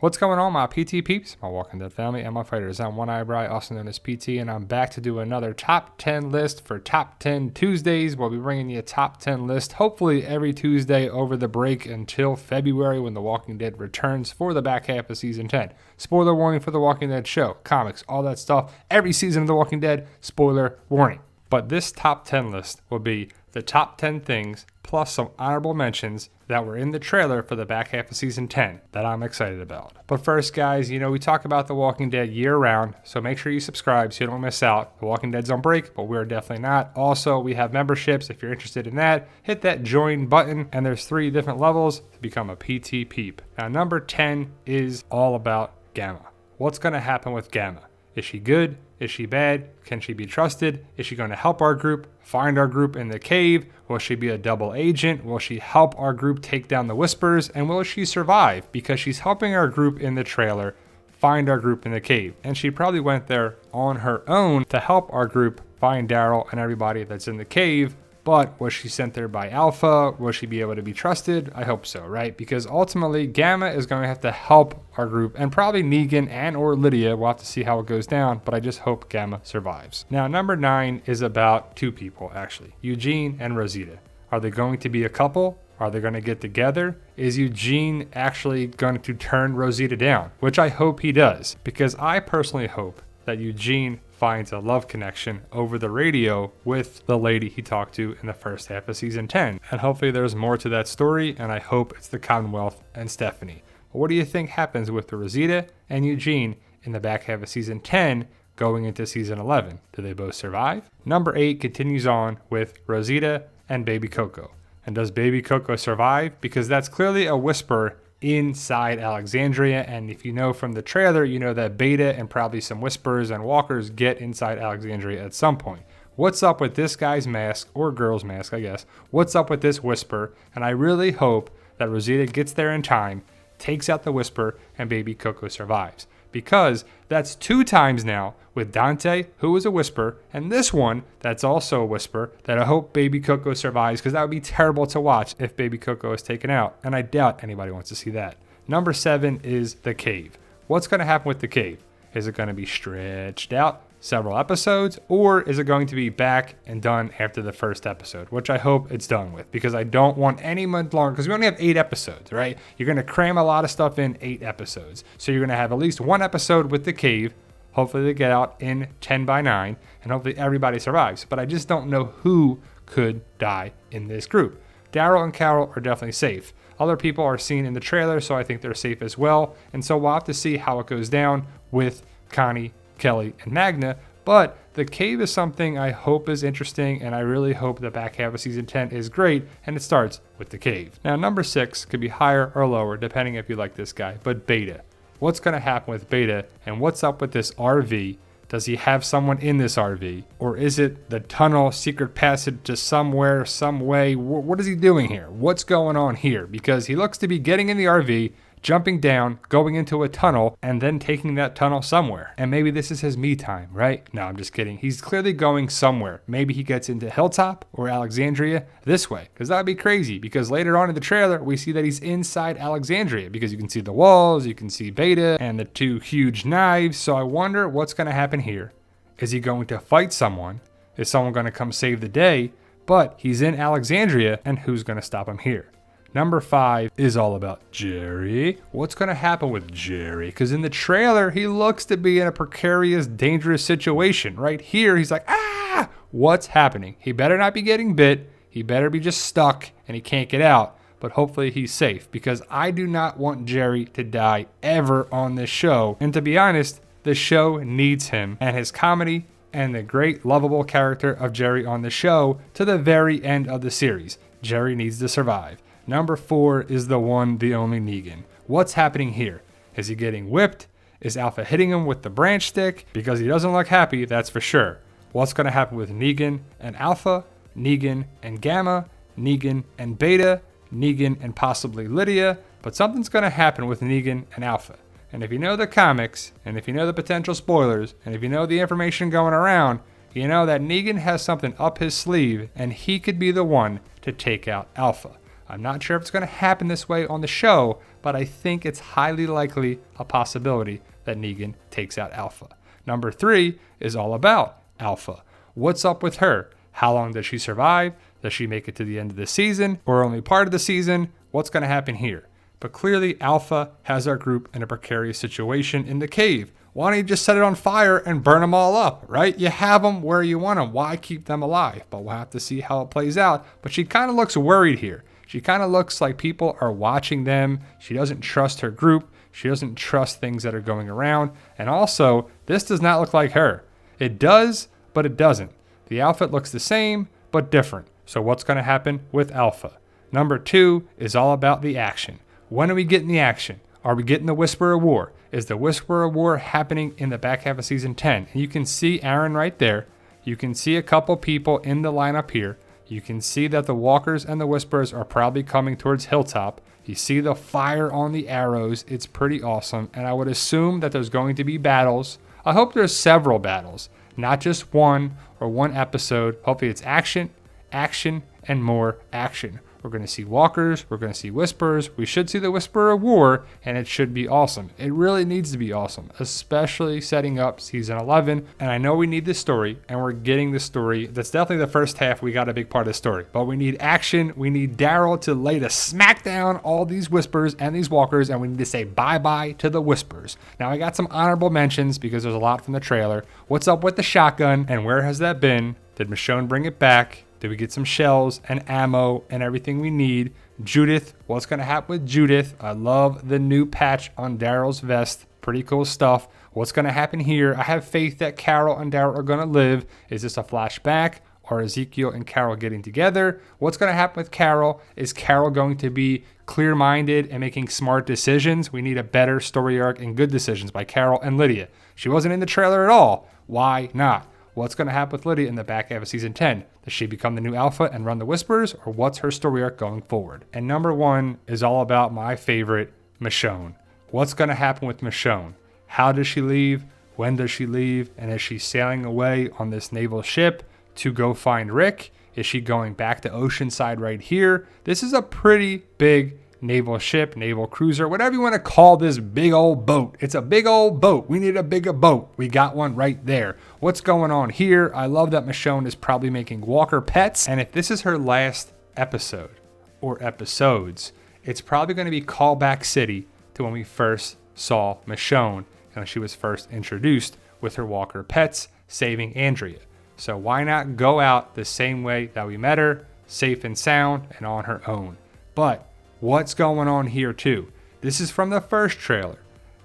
What's going on, my PT peeps, my Walking Dead family, and my fighters? I'm One Eyebrow, also known as PT, and I'm back to do another top 10 list for Top 10 Tuesdays. We'll be bringing you a top 10 list, hopefully every Tuesday over the break until February when The Walking Dead returns for the back half of Season 10. Spoiler warning for The Walking Dead show, comics, all that stuff. Every season of The Walking Dead, spoiler warning. But this top 10 list will be the top 10 things plus some honorable mentions that were in the trailer for the back half of Season 10 that I'm excited about. But first, guys, we talk about The Walking Dead year-round, so make sure you subscribe so you don't miss out. The Walking Dead's on break, but we're definitely not. Also, we have memberships. If you're interested in that, hit that join button, and there's 3 different levels to become a PT Peep. Now, number 10 is all about Gamma. What's going to happen with Gamma? Is she good? Is she bad? Can she be trusted? Is she going to help our group find our group in the cave? Will she be a double agent? Will she help our group take down the Whispers? And will she survive? Because she's helping our group in the trailer find our group in the cave. And she probably went there on her own to help our group find Daryl and everybody that's in the cave. But was she sent there by Alpha? Will she be able to be trusted? I hope so, right? Because ultimately, Gamma is going to have to help our group, and probably Negan and or Lydia. We'll have to see how it goes down, but I just hope Gamma survives. Now, number 9 is about 2 people, actually. Eugene and Rosita. Are they going to be a couple? Are they going to get together? Is Eugene actually going to turn Rosita down? Which I hope he does, because I personally hope that Eugene finds a love connection over the radio with the lady he talked to in the first half of Season 10. And hopefully there's more to that story, and I hope it's the Commonwealth and Stephanie. But what do you think happens with Rosita and Eugene in the back half of Season 10 going into Season 11? Do they both survive? Number 8 continues on with Rosita and Baby Coco. And does Baby Coco survive? Because that's clearly a whisper inside Alexandria, and if you know from the trailer, you know that Beta and probably some Whispers and Walkers get inside Alexandria at some point. What's up with this guy's mask, or girl's mask, I guess? What's up with this Whisper? And I really hope that Rosita gets there in time, takes out the Whisper, and Baby Coco survives. Because that's 2 times now with Dante, who was a Whisper, and this one that's also a Whisper, that I hope Baby Coco survives, because that would be terrible to watch if Baby Coco is taken out, and I doubt anybody wants to see that. Number 7 is the cave. What's going to happen with the cave? Is it going to be stretched out several episodes, or is it going to be back and done after the first episode, which I hope it's done with, because I don't want any month longer, because we only have 8 episodes, right? You're going to cram a lot of stuff in 8 episodes. So you're going to have at least 1 episode with the cave. Hopefully they get out in 10/9, and hopefully everybody survives. But I just don't know who could die in this group. Daryl and Carol are definitely safe. Other people are seen in the trailer, so I think they're safe as well. And so we'll have to see how it goes down with Connie, Kelly, and Magna. But the cave is something I hope is interesting, and I really hope the back half of Season 10 is great, and it starts with the cave. Now, number 6 could be higher or lower, depending if you like this guy, but Beta. What's going to happen with Beta, and what's up with this RV? Does he have someone in this RV? Or is it the tunnel, secret passage to somewhere, some way? What is he doing here? What's going on here? Because he looks to be getting in the RV, jumping down, going into a tunnel, and then taking that tunnel somewhere. And maybe this is his me time, right? No, I'm just kidding. He's clearly going somewhere. Maybe he gets into Hilltop or Alexandria this way, because that'd be crazy, because later on in the trailer, we see that he's inside Alexandria, because you can see the walls, you can see Beta, and the 2 huge knives. So I wonder what's going to happen here. Is he going to fight someone? Is someone going to come save the day? But he's in Alexandria, and who's going to stop him here? Number 5 is all about Gerry. What's going to happen with Gerry? Because in the trailer, he looks to be in a precarious, dangerous situation. Right here, he's like, ah! What's happening? He better not be getting bit. He better be just stuck, and he can't get out. But hopefully he's safe, because I do not want Gerry to die ever on this show. And to be honest, the show needs him and his comedy and the great, lovable character of Gerry on the show to the very end of the series. Gerry needs to survive. Number 4 is the one, the only Negan. What's happening here? Is he getting whipped? Is Alpha hitting him with the branch stick? Because he doesn't look happy, that's for sure. What's going to happen with Negan and Alpha, Negan and Gamma, Negan and Beta, Negan and possibly Lydia? But something's going to happen with Negan and Alpha. And if you know the comics, and if you know the potential spoilers, and if you know the information going around, you know that Negan has something up his sleeve, and he could be the one to take out Alpha. I'm not sure if it's going to happen this way on the show, but I think it's highly likely a possibility that Negan takes out Alpha. Number 3 is all about Alpha. What's up with her? How long does she survive? Does she make it to the end of the season or only part of the season? What's going to happen here? But clearly Alpha has our group in a precarious situation in the cave. Why don't you just set it on fire and burn them all up, right? You have them where you want them. Why keep them alive? But we'll have to see how it plays out. But she kind of looks worried here. She kind of looks like people are watching them. She doesn't trust her group. She doesn't trust things that are going around. And also, this does not look like her. It does, but it doesn't. The outfit looks the same, but different. So what's going to happen with Alpha? Number 2 is all about the action. When are we getting the action? Are we getting the Whisper of War? Is the Whisper of War happening in the back half of season 10? And you can see Aaron right there. You can see a couple people in the lineup here. You can see that the Walkers and the Whispers are probably coming towards Hilltop. You see the fire on the arrows. It's pretty awesome. And I would assume that there's going to be battles. I hope there's several battles, not just one or one episode. Hopefully it's action, action, and more action. We're going to see Walkers. We're going to see Whispers. We should see the Whisper of War, and it should be awesome. It really needs to be awesome, especially setting up season 11. And I know we need this story, and we're getting the story. That's definitely the first half. We got a big part of the story, but we need action. We need Daryl to lay the smack down all these Whispers and these Walkers, and we need to say bye-bye to the Whispers. Now, I got some honorable mentions because there's a lot from the trailer. What's up with the shotgun, and where has that been? Did Michonne bring it back? Did we get some shells and ammo and everything we need? Judith, what's going to happen with Judith? I love the new patch on Daryl's vest. Pretty cool stuff. What's going to happen here? I have faith that Carol and Daryl are going to live. Is this a flashback? Or Ezekiel and Carol getting together? What's going to happen with Carol? Is Carol going to be clear-minded and making smart decisions? We need a better story arc and good decisions by Carol and Lydia. She wasn't in the trailer at all. Why not? What's going to happen with Lydia in the back half of season 10? Does she become the new Alpha and run the Whispers, or what's her story arc going forward? And number 1 is all about my favorite, Michonne. What's going to happen with Michonne? How does she leave? When does she leave? And is she sailing away on this naval ship to go find Rick? Is she going back to Oceanside right here? This is a pretty big naval ship, naval cruiser, whatever you want to call this big old boat. It's a big old boat. We need a bigger boat. We got one right there. What's going on here? I love that Michonne is probably making Walker pets. And if this is her last episode or episodes, it's probably going to be Callback City to when we first saw Michonne and when she was first introduced with her Walker pets, saving Andrea. So why not go out the same way that we met her, safe and sound and on her own? But what's going on here too? This is from the first trailer,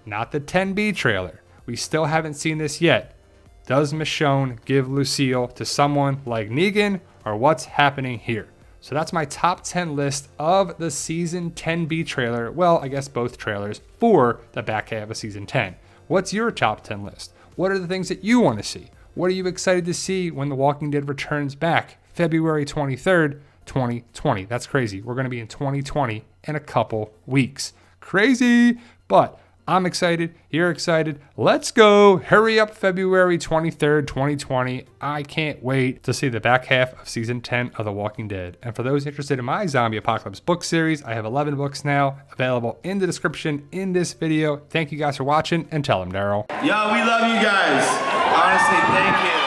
not the 10B trailer. We still haven't seen this yet. Does Michonne give Lucille to someone like Negan, or what's happening here? So that's my top 10 list of the season 10B trailer. Well, I guess both trailers for the back half of season 10. What's your top 10 list? What are the things that you want to see? What are you excited to see when The Walking Dead returns back? February 23rd, 2020. That's crazy. We're going to be in 2020 in a couple weeks. Crazy, but I'm excited. You're excited. Let's go. Hurry up, February 23rd, 2020. I can't wait to see the back half of season 10 of The Walking Dead. And for those interested in my Zombie Apocalypse book series, I have 11 books now available in the description in this video. Thank you guys for watching, and tell them, Daryl. Yo, we love you guys. Honestly, thank you.